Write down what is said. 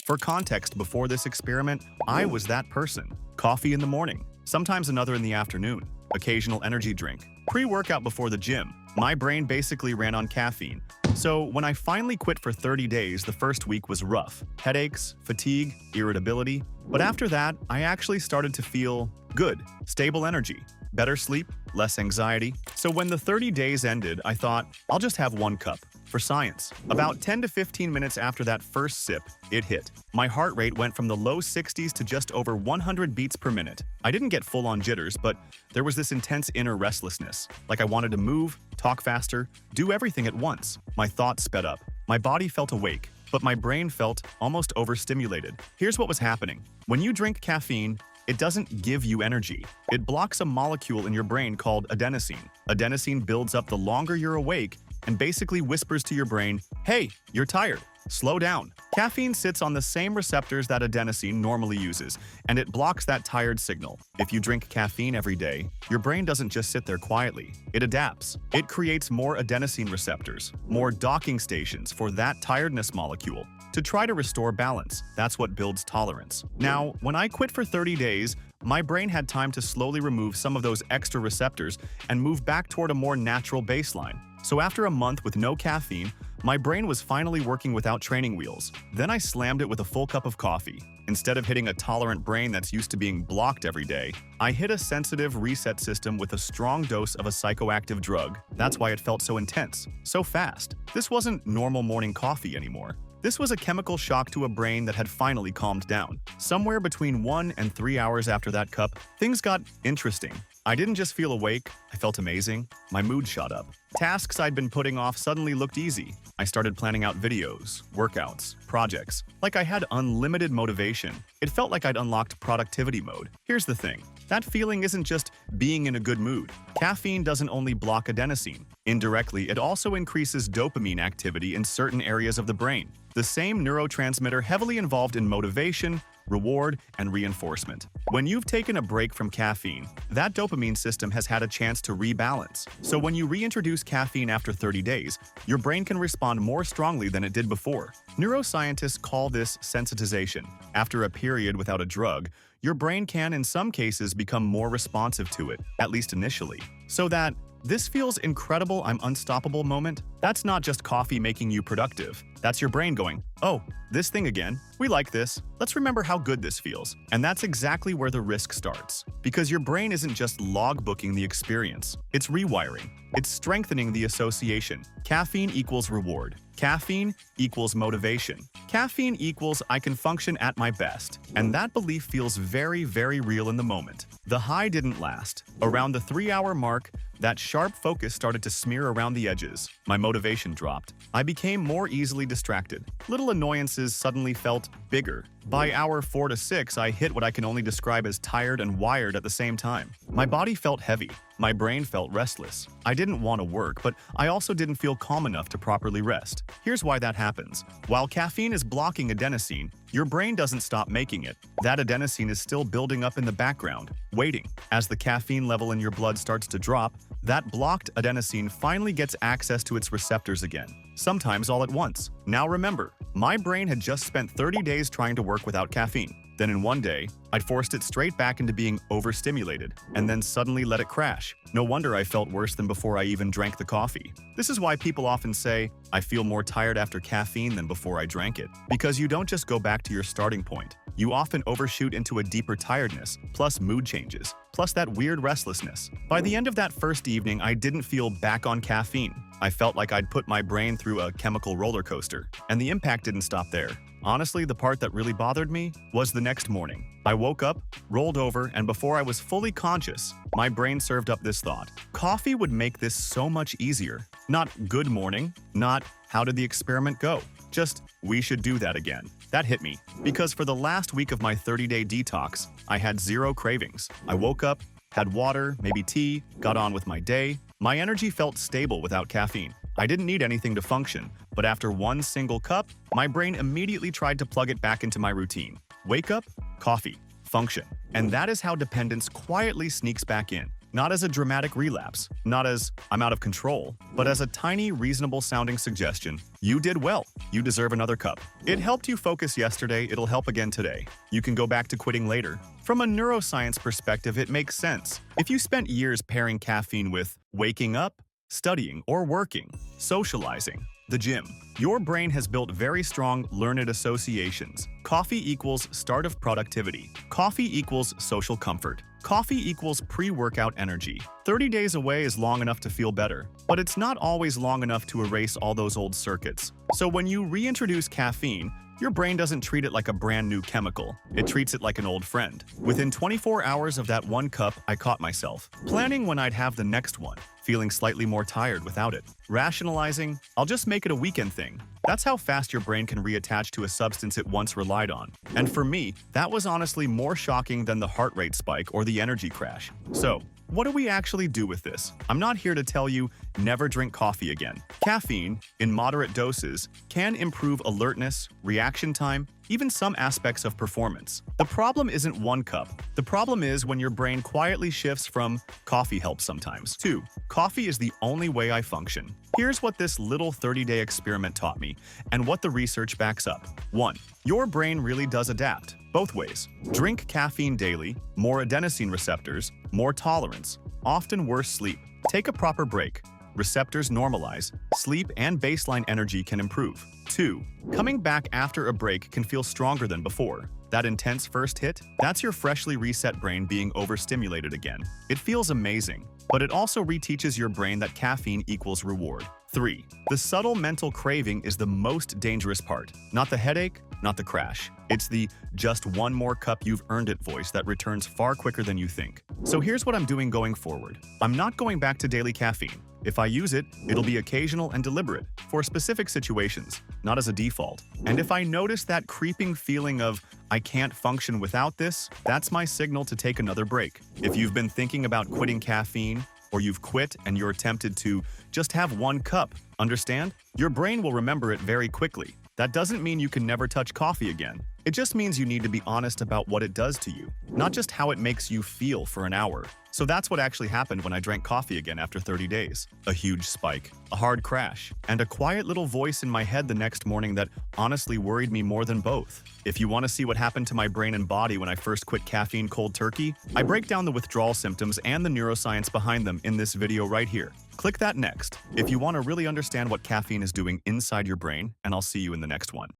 For context, before this experiment, I was that person. Coffee in the morning, sometimes another in the afternoon, occasional energy drink, pre-workout before the gym. My brain basically ran on caffeine. So when I finally quit for 30 days, the first week was rough. Headaches, fatigue, irritability. But after that, I actually started to feel good, stable energy, better sleep, less anxiety. So when the 30 days ended, I thought, I'll just have one cup. For science. About 10 to 15 minutes after that first sip, it hit. My heart rate went from the low 60s to just over 100 beats per minute. I didn't get full-on jitters, but there was this intense inner restlessness. Like I wanted to move, talk faster, do everything at once. My thoughts sped up. My body felt awake, but my brain felt almost overstimulated. Here's what was happening. When you drink caffeine, it doesn't give you energy. It blocks a molecule in your brain called adenosine. Adenosine builds up the longer you're awake and basically whispers to your brain, hey, you're tired. Slow down. Caffeine sits on the same receptors that adenosine normally uses, and it blocks that tired signal. If you drink caffeine every day, your brain doesn't just sit there quietly. It adapts. It creates more adenosine receptors, more docking stations for that tiredness molecule, to try to restore balance. That's what builds tolerance. Now, when I quit for 30 days, my brain had time to slowly remove some of those extra receptors and move back toward a more natural baseline. So after a month with no caffeine, my brain was finally working without training wheels. Then I slammed it with a full cup of coffee. Instead of hitting a tolerant brain that's used to being blocked every day, I hit a sensitive reset system with a strong dose of a psychoactive drug. That's why it felt so intense, so fast. This wasn't normal morning coffee anymore. This was a chemical shock to a brain that had finally calmed down. Somewhere between 1 and 3 hours after that cup, things got interesting. I didn't just feel awake, I felt amazing. My mood shot up. Tasks I'd been putting off suddenly looked easy. I started planning out videos, workouts, projects. Like I had unlimited motivation. It felt like I'd unlocked productivity mode. Here's the thing. That feeling isn't just being in a good mood. Caffeine doesn't only block adenosine. Indirectly, it also increases dopamine activity in certain areas of the brain, the same neurotransmitter heavily involved in motivation, reward, and reinforcement. When you've taken a break from caffeine, that dopamine system has had a chance to rebalance. So when you reintroduce caffeine after 30 days, your brain can respond more strongly than it did before. Neuroscientists call this sensitization. After a period without a drug, your brain can, in some cases, become more responsive to it, at least initially. So that this feels incredible, I'm unstoppable moment, that's not just coffee making you productive. That's your brain going, oh, this thing again? We like this. Let's remember how good this feels. And that's exactly where the risk starts. Because your brain isn't just logbooking the experience. It's rewiring. It's strengthening the association. Caffeine equals reward. Caffeine equals motivation. Caffeine equals I can function at my best. And that belief feels very, very real in the moment. The high didn't last. Around the 3-hour mark, that sharp focus started to smear around the edges. My motivation dropped. I became more easily distracted. Little annoyances suddenly felt bigger. By hour 4 to 6, I hit what I can only describe as tired and wired at the same time. My body felt heavy. My brain felt restless. I didn't want to work, but I also didn't feel calm enough to properly rest. Here's why that happens. While caffeine is blocking adenosine, your brain doesn't stop making it. That adenosine is still building up in the background, waiting. As the caffeine level in your blood starts to drop, that blocked adenosine finally gets access to its receptors again, sometimes all at once. Now remember, my brain had just spent 30 days trying to work without caffeine. Then in one day, I'd forced it straight back into being overstimulated, and then suddenly let it crash. No wonder I felt worse than before I even drank the coffee. This is why people often say, I feel more tired after caffeine than before I drank it. Because you don't just go back to your starting point. You often overshoot into a deeper tiredness, plus mood changes, plus that weird restlessness. By the end of that first evening, I didn't feel back on caffeine. I felt like I'd put my brain through a chemical roller coaster, and the impact didn't stop there. Honestly, the part that really bothered me was the next morning. I woke up, rolled over, and before I was fully conscious, my brain served up this thought. Coffee would make this so much easier. Not good morning, not how did the experiment go? Just, we should do that again. That hit me, because for the last week of my 30-day detox, I had zero cravings. I woke up, had water, maybe tea, got on with my day. My energy felt stable without caffeine. I didn't need anything to function, but after one single cup, my brain immediately tried to plug it back into my routine. Wake up, coffee, function. And that is how dependence quietly sneaks back in. Not as a dramatic relapse, not as I'm out of control, but as a tiny, reasonable-sounding suggestion. You did well. You deserve another cup. It helped you focus yesterday, it'll help again today. You can go back to quitting later. From a neuroscience perspective, it makes sense. If you spent years pairing caffeine with waking up, studying or working, socializing, the gym, your brain has built very strong learned associations. Coffee equals start of productivity. Coffee equals social comfort. Coffee equals pre-workout energy. 30 days away is long enough to feel better, but it's not always long enough to erase all those old circuits. So when you reintroduce caffeine, your brain doesn't treat it like a brand new chemical. It treats it like an old friend. Within 24 hours of that one cup, I caught myself planning when I'd have the next one, feeling slightly more tired without it. Rationalizing, I'll just make it a weekend thing. That's how fast your brain can reattach to a substance it once relied on. And for me, that was honestly more shocking than the heart rate spike or the energy crash. So, what do we actually do with this? I'm not here to tell you never drink coffee again. Caffeine, in moderate doses, can improve alertness, reaction time, even some aspects of performance. The problem isn't one cup. The problem is when your brain quietly shifts from coffee helps sometimes to coffee is the only way I function. Here's what this little 30-day experiment taught me and what the research backs up. 1. Your brain really does adapt, both ways. Drink caffeine daily, more adenosine receptors, more tolerance, often worse sleep. Take a proper break. Receptors normalize, sleep and baseline energy can improve. 2. Coming back after a break can feel stronger than before. That intense first hit, that's your freshly reset brain being overstimulated again. It feels amazing, but it also reteaches your brain that caffeine equals reward. 3. The subtle mental craving is the most dangerous part. Not the headache, not the crash. It's the just one more cup you've earned it voice that returns far quicker than you think. So here's what I'm doing going forward. I'm not going back to daily caffeine. If I use it, it'll be occasional and deliberate, for specific situations, not as a default. And if I notice that creeping feeling of, I can't function without this, that's my signal to take another break. If you've been thinking about quitting caffeine, or you've quit and you're tempted to just have one cup, understand? Your brain will remember it very quickly. That doesn't mean you can never touch coffee again. It just means you need to be honest about what it does to you, not just how it makes you feel for an hour. So that's what actually happened when I drank coffee again after 30 days. A huge spike, a hard crash, and a quiet little voice in my head the next morning that honestly worried me more than both. If you want to see what happened to my brain and body when I first quit caffeine cold turkey, I break down the withdrawal symptoms and the neuroscience behind them in this video right here. Click that next if you want to really understand what caffeine is doing inside your brain, and I'll see you in the next one.